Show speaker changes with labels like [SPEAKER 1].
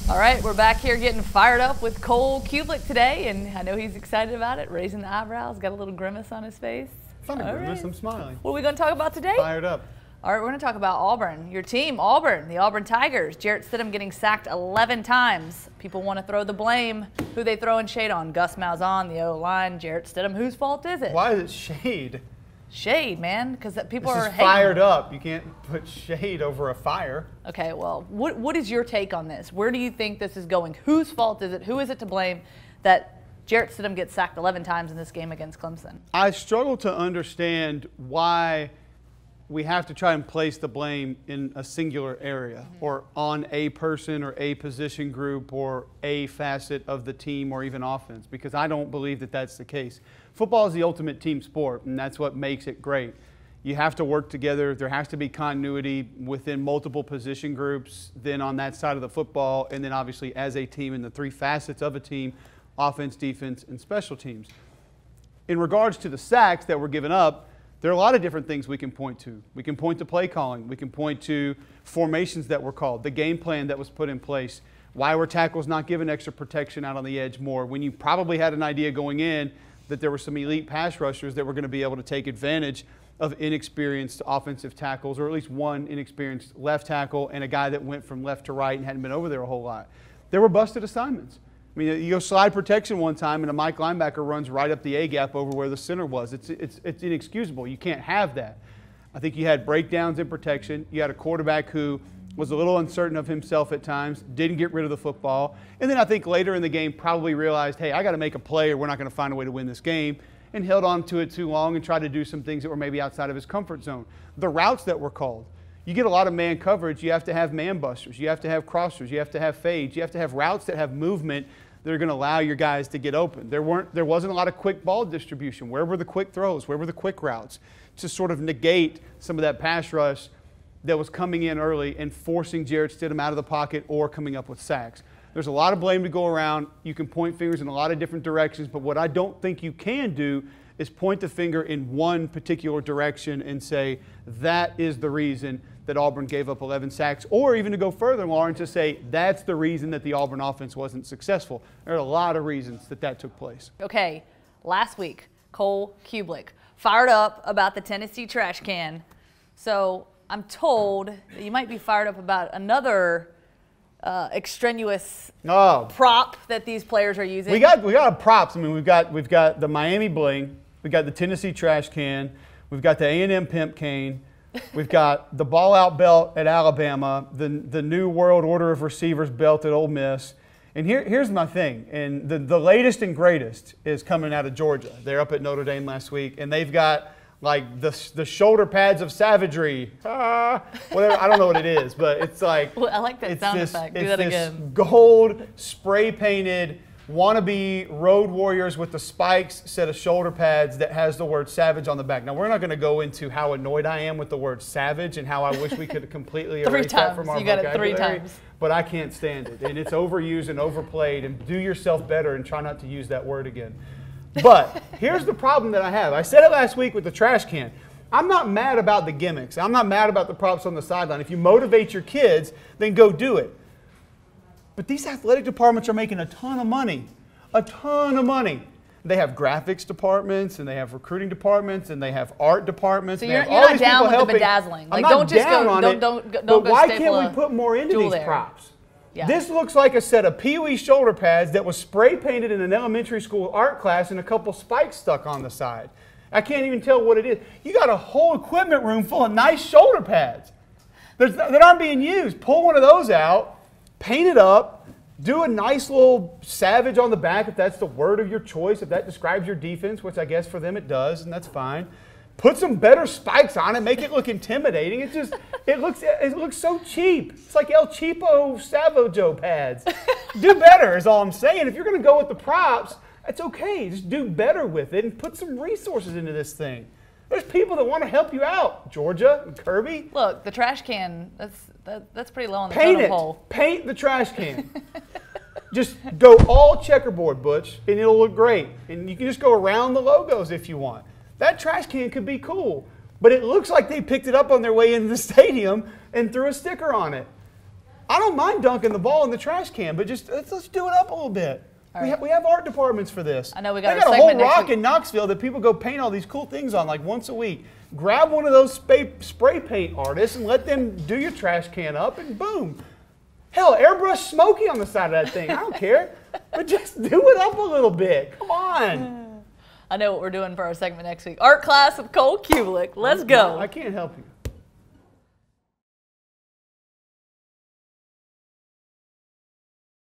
[SPEAKER 1] All right, we're back here getting fired up with Cole Cubelic today, and I know he's excited about it, raising the eyebrows, got a little grimace on his face.
[SPEAKER 2] It's not a grimace, I'm smiling.
[SPEAKER 1] What are we going to talk about today?
[SPEAKER 2] Fired up.
[SPEAKER 1] All right, we're going to talk about Auburn. Your team, Auburn, the Auburn Tigers. Jarrett Stidham getting sacked 11 times. People want to throw the blame. Who they throwing shade on? Gus Malzahn, the O-line. Jarrett Stidham, whose fault is it?
[SPEAKER 2] Why is it shade?
[SPEAKER 1] Shade, man, because people are hating.
[SPEAKER 2] Fired up. You can't put shade over a fire.
[SPEAKER 1] Okay, well, what is your take on this? Where do you think this is going? Whose fault is it? Who is it to blame that Jarrett Stidham gets sacked 11 times in this game against Clemson?
[SPEAKER 2] I struggle to understand why we have to try and place the blame in a singular area or on a person or a position group or a facet of the team or even offense, because I don't believe that that's the case. Football is the ultimate team sport, and that's what makes it great. You have to work together. There has to be continuity within multiple position groups, then on that side of the football, and then obviously as a team in the three facets of a team: offense, defense, and special teams. In regards to the sacks that were given up, there are a lot of different things we can point to. We can point to play calling. We can point to formations that were called, the game plan that was put in place. Why were tackles not given extra protection out on the edge more when you probably had an idea going in that there were some elite pass rushers that were going to be able to take advantage of inexperienced offensive tackles, or at least one inexperienced left tackle and a guy that went from left to right and hadn't been over there a whole lot. There were busted assignments. I mean, you go slide protection one time and a Mike linebacker runs right up the A-gap over where the center was. It's inexcusable. You can't have that. I think you had breakdowns in protection. You had a quarterback who was a little uncertain of himself at times, didn't get rid of the football. And then I think later in the game probably realized, hey, I got to make a play or we're not going to find a way to win this game, and held on to it too long and tried to do some things that were maybe outside of his comfort zone. The routes that were called. You get a lot of man coverage. You have to have man busters. You have to have crossers. You have to have fades. You have to have routes that have movement that are going to allow your guys to get open. There wasn't a lot of quick ball distribution. Where were the quick throws? Where were the quick routes? To sort of negate some of that pass rush that was coming in early and forcing Jarrett Stidham out of the pocket or coming up with sacks. There's a lot of blame to go around. You can point fingers in a lot of different directions, but what I don't think you can do is point the finger in one particular direction and say that is the reason that Auburn gave up 11 sacks, or even to go further, Lauren, to say that's the reason that the Auburn offense wasn't successful. There are a lot of reasons that took place.
[SPEAKER 1] Okay, last week, Cole Cubelic fired up about the Tennessee trash can. So I'm told that you might be fired up about another extraneous prop that these players are using.
[SPEAKER 2] We got props. I mean, we've got the Miami bling, we've got the Tennessee trash can, we've got the A&M pimp cane, we've got the ball out belt at Alabama, the new World Order of Receivers belt at Ole Miss. And here's my thing, and the latest and greatest is coming out of Georgia. They're up at Notre Dame last week, and they've got like the shoulder pads of savagery. Whatever, I don't know what it is, but it's like,
[SPEAKER 1] well, I like that sound effect. Do that again.
[SPEAKER 2] This gold spray painted wannabe road warriors with the spikes set of shoulder pads that has the word savage on the back. Now, we're not going to go into how annoyed I am with the word savage and how I wish we could completely erase that from our vocabulary.
[SPEAKER 1] You got it 3 times.
[SPEAKER 2] But I can't stand it, and it's overused and overplayed, and do yourself better and try not to use that word again. But here's the problem that I have. I said it last week with the trash can. I'm not mad about the gimmicks. I'm not mad about the props on the sideline. If you motivate your kids, then go do it. But these athletic departments are making a ton of money. A ton of money. They have graphics departments, and they have recruiting departments, and they have art departments.
[SPEAKER 1] So you're not down with the bedazzling.
[SPEAKER 2] Like, don't just go. But why can't we put more into these props? Yeah. This looks like a set of Pee-wee shoulder pads that was spray painted in an elementary school art class and a couple spikes stuck on the side. I can't even tell what it is. You got a whole equipment room full of nice shoulder pads that aren't being used. Pull one of those out, paint it up, do a nice little savage on the back if that's the word of your choice, if that describes your defense, which I guess for them it does, and that's fine. Put some better spikes on it, make it look intimidating. It looks so cheap. It's like El Cheapo Savagery pads. Do better is all I'm saying. If you're going to go with the props, that's okay. Just do better with it and put some resources into this thing. There's people that want to help you out. Georgia and Kirby.
[SPEAKER 1] Look, the trash can, that's pretty low on the totem pole.
[SPEAKER 2] Paint the trash can. Just go all checkerboard, Butch, and it'll look great. And you can just go around the logos if you want. That trash can could be cool, but it looks like they picked it up on their way into the stadium and threw a sticker on it. I don't mind dunking the ball in the trash can, but just let's do it up a little bit. We have art departments for this.
[SPEAKER 1] I know we got
[SPEAKER 2] a whole
[SPEAKER 1] segment next
[SPEAKER 2] rock
[SPEAKER 1] week.
[SPEAKER 2] in Knoxville that people go paint all these cool things on like once a week. Grab one of those spray paint artists and let them do your trash can up, and boom. Hell, airbrush Smokey on the side of that thing. I don't care. But just do it up a little bit. Come on.
[SPEAKER 1] I know what we're doing for our segment next week. Art class with Cole Cubelic. Let's go.
[SPEAKER 2] I can't help you.